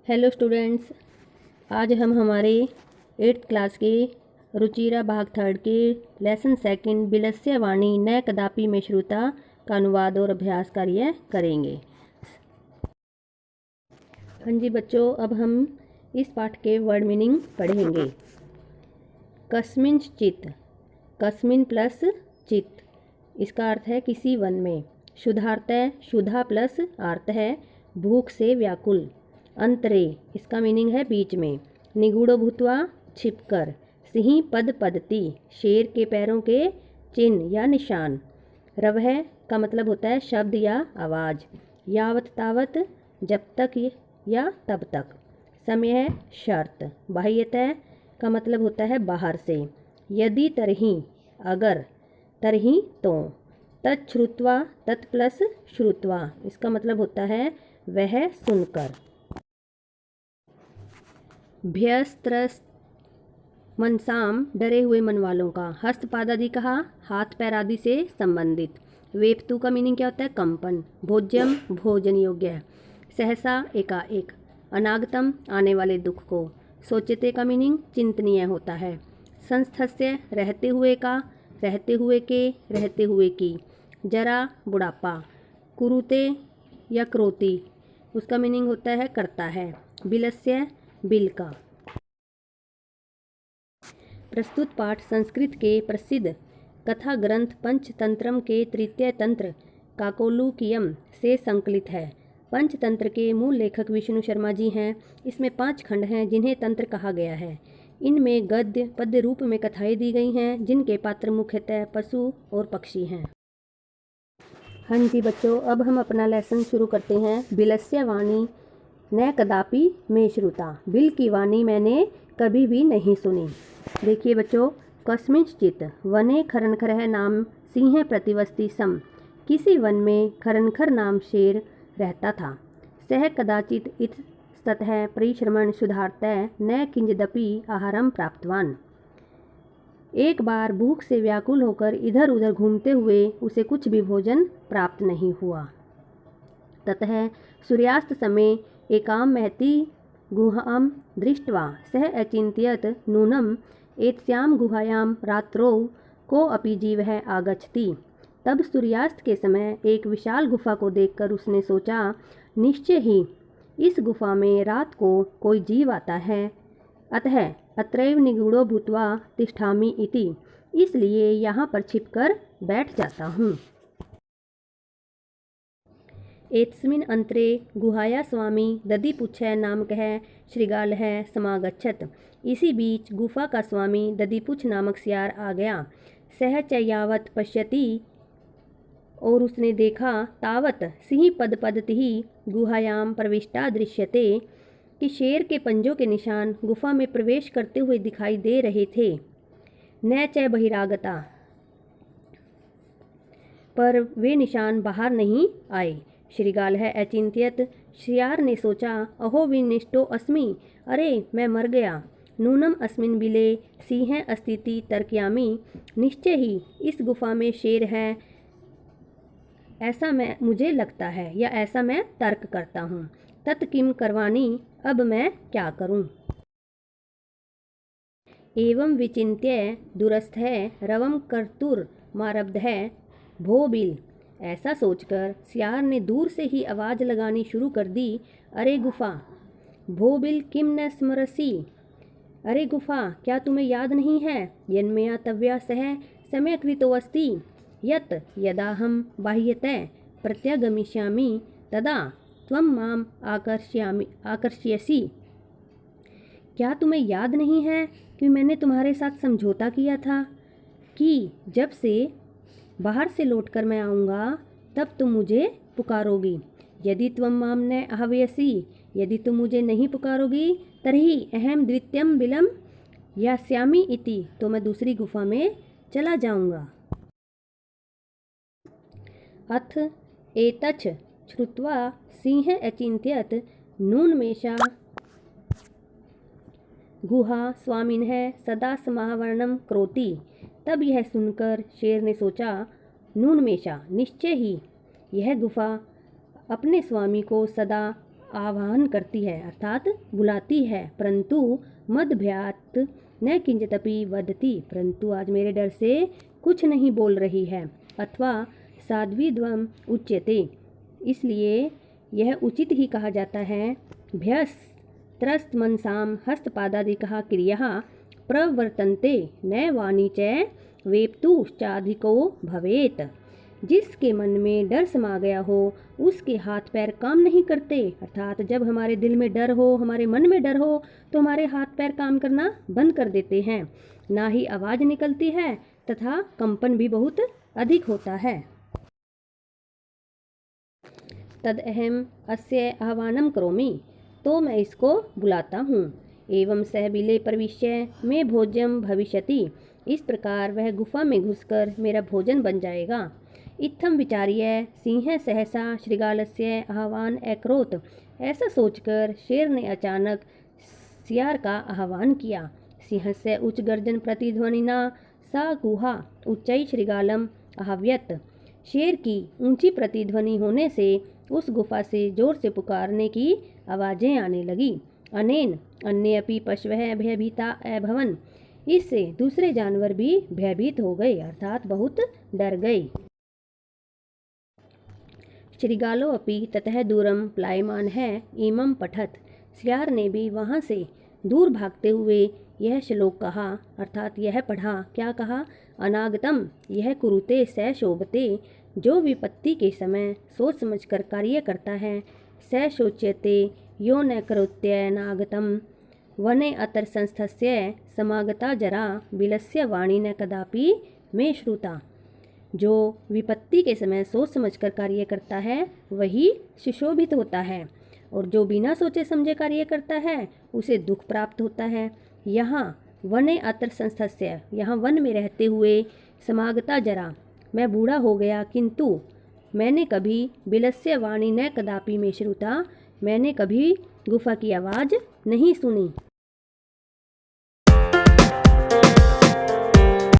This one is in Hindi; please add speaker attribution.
Speaker 1: हेलो स्टूडेंट्स, आज हम हमारे 8th क्लास के रुचिरा भाग 3 के लेसन सेकंड बिलस्य वाणी न कदापि में श्रुता का अनुवाद और अभ्यास कार्य करेंगे। हाँ जी बच्चों, अब हम इस पाठ के वर्ड मीनिंग पढ़ेंगे। कस्मिन चित, कस्मिन प्लस चित, इसका अर्थ है किसी वन में। शुद्धार्थ है शुद्धा प्लस आर्त है भूख से व्याकुल। अंतरे, इसका मीनिंग है बीच में। निगूढ़ो भूतवा, छिपकर। सिंह पद पदती, शेर के पैरों के चिन्ह या निशान। रवह का मतलब होता है शब्द या आवाज़। यावत तावत, जब तक या तब तक। समय है शर्त। बाह्यतः का मतलब होता है बाहर से। यदि तरही, अगर। तरही तो। तच्छ्रुत्वा, तत् प्लस श्रुत्वा, इसका मतलब होता है वह सुनकर। भयस्त्रस्त मनसाम, डरे हुए मन वालों का। हस्तपाद आदि कहा, हाथ पैर आदि से संबंधित। वेपतु का मीनिंग क्या होता है कंपन। भोज्यम, भोजन योग्य। सहसा, एकाएक। अनागतम, आने वाले दुख को। सोचते का मीनिंग चिंतनीय होता है। संस्थस्य, रहते हुए का, रहते हुए के, रहते हुए की। जरा, बुढ़ापा। कुरुते या क्रोति, उसका मीनिंग होता है करता है। बिलस्य, बिल का। प्रस्तुत पाठ संस्कृत के प्रसिद्ध कथा ग्रंथ पंचतंत्रम के तृतीय तंत्र काकोलुकियम से संकलित है। पंचतंत्र के मूल लेखक विष्णु शर्मा जी हैं। इसमें 5 खंड हैं जिन्हें तंत्र कहा गया है। इनमें गद्य पद्य रूप में कथाएं दी गई हैं जिनके पात्र मुख्यतः पशु और पक्षी हैं। हाँ जी बच्चों, अब हम अपना लेसन शुरू करते हैं। बिलस्य वाणी न कदापि में श्रुता, बिल की वाणी मैंने कभी भी नहीं सुनी। देखिए बच्चों, कस्मिंश्चित् वने खरनखरः नाम सिंह प्रतिवस्ति सम, किसी वन में खरनखर नाम शेर रहता था। सह कदाचित इतस्ततः परिश्रमण शुद्धार्तः न किंचिदपि आहारम प्राप्तवान, एक बार भूख से व्याकुल होकर इधर उधर घूमते हुए उसे कुछ भी भोजन प्राप्त नहीं हुआ। ततः सूर्यास्त समय एकाम महती गुहां दृष्ट्वा सह अचिंत्यत नूनम एतस्याम गुहायां रात्रौ को अपि जीवः आगच्छति। तब सूर्यास्त के समय एक विशाल गुफा को देखकर उसने सोचा, निश्चय ही इस गुफा में रात को कोई जीव आता है। अतः अत्रैव निगूढ़ो भूत्वा तिष्ठामि इति, इसलिए यहाँ पर छिपकर बैठ जाता हूँ। एतस्मिन् अंतरे गुहाया स्वामी दधिपुच्छः नामकः श्रृगालः समागच्छत्, इसी बीच गुफा का स्वामी दधिपुच्छ नामक सियार आ गया। सह च यावत् पश्यति, और उसने देखा, तावत् सिंह पदपदतिः गुहायां प्रविष्टा दृश्यते, कि शेर के पंजों के निशान गुफा में प्रवेश करते हुए दिखाई दे रहे थे। न च बहिरागता, पर वे निशान बाहर नहीं आए। श्रीगाल है अचिंत्यत, श्रियार ने सोचा, अहो विनिष्टो अस्मि, अरे मैं मर गया। नूनम अस्मिन बिले सिंह अस्तिति तर्कयामि, निश्चय ही इस गुफा में शेर है, ऐसा मैं मुझे लगता है या ऐसा मैं तर्क करता हूँ। तत् किम करवाणी, अब मैं क्या करूँ। एवं विचिन्त्य दूरस्थः रवम कर्तुर मारब्धः भो बिल, ऐसा सोचकर सियार ने दूर से ही आवाज़ लगानी शुरू कर दी, अरे गुफा। भो बिल किम न स्मरसि, अरे गुफा क्या तुम्हें याद नहीं है। यन्मया तव्या सह समय कृतोऽस्ति, यत् यदाहं बाह्यतः प्रत्यागमिष्यामि तदा त्वं माम आकर्ष्यसि। क्या तुम्हें याद नहीं है कि मैंने तुम्हारे साथ समझौता किया था कि जब से बाहर से लौटकर मैं आऊँगा तब तुम मुझे पुकारोगी। यदि त्वं माम न आह्वयसि, यदि तुम मुझे नहीं पुकारोगी, तर्हि अहम द्वितीयं बिलं यास्यामि इति, तो मैं दूसरी गुफा में चला जाऊँगा। अथ एतच् श्रुत्वा सिंह अचिन्त्यत नूनमेषा गुहा स्वामिनः सदा समावरणं करोति। तब यह सुनकर शेर ने सोचा, नूनमेषा, निश्चय ही यह गुफा अपने स्वामी को सदा आह्वान करती है अर्थात बुलाती है, परंतु मदभ्यात न किंचिदपि वदति, परंतु आज मेरे डर से कुछ नहीं बोल रही है। अथवा साध्वीद्वम उच्यते, इसलिए यह उचित ही कहा जाता है। भ्यस त्रस्त मनसाम हस्तपादादिकः क्रियाः प्रवर्तन्ते न वाणी च वेप्तुश्चाधिको भवेत्। जिसके मन में डर समा गया हो उसके हाथ पैर काम नहीं करते, अर्थात जब हमारे दिल में डर हो, हमारे मन में डर हो तो हमारे हाथ पैर काम करना बंद कर देते हैं, ना ही आवाज़ निकलती है तथा कंपन भी बहुत अधिक होता है। तद अहम अस्य आह्वानं करोमि, तो मैं इसको बुलाता हूँ। एवं सह बिले प्रविश्य में भोज्यम भविष्यति, इस प्रकार वह गुफा में घुसकर मेरा भोजन बन जाएगा। इत्थम विचार्य सिंह सहसा श्रृगालस्य आह्वान अकरोत्, ऐसा सोचकर शेर ने अचानक सियार का आह्वान किया। सिंहस्य उच्च गर्जन प्रतिध्वनिना सा गुहा उच्चै श्रृगालम आह्वयत्, शेर की ऊंची प्रतिध्वनि होने से उस गुफा से जोर से पुकारने की आवाज़ें आने लगी। अनेन अन्य अपि पशवः भयभीता अभवन्, इससे दूसरे जानवर भी भयभीत हो गए अर्थात बहुत डर गए। श्रृगालो अपि ततः दूरम प्लायमान है इमं पठत, सियार ने भी वहाँ से दूर भागते हुए यह श्लोक कहा अर्थात यह पढ़ा। क्या कहा? अनागतम यह कुरुते स शोभते, जो विपत्ति के समय सोच समझकर कार्य करता है। स शोच्यते यो न करोत्यनागतम, वने अतर संस्थस्य समागता जरा बिलस्य वाणी न कदापि में श्रुता। जो विपत्ति के समय सोच समझकर कार्य करता है वही सुशोभित होता है, और जो बिना सोचे समझे कार्य करता है उसे दुख प्राप्त होता है। यहाँ वने अत्र संस्थस्य, यहाँ वन में रहते हुए, समागता जरा मैं बूढ़ा हो गया, किंतु मैंने कभी बिलस्य वाणी न कदापि में श्रुता, मैंने कभी गुफा की आवाज़ नहीं सुनी।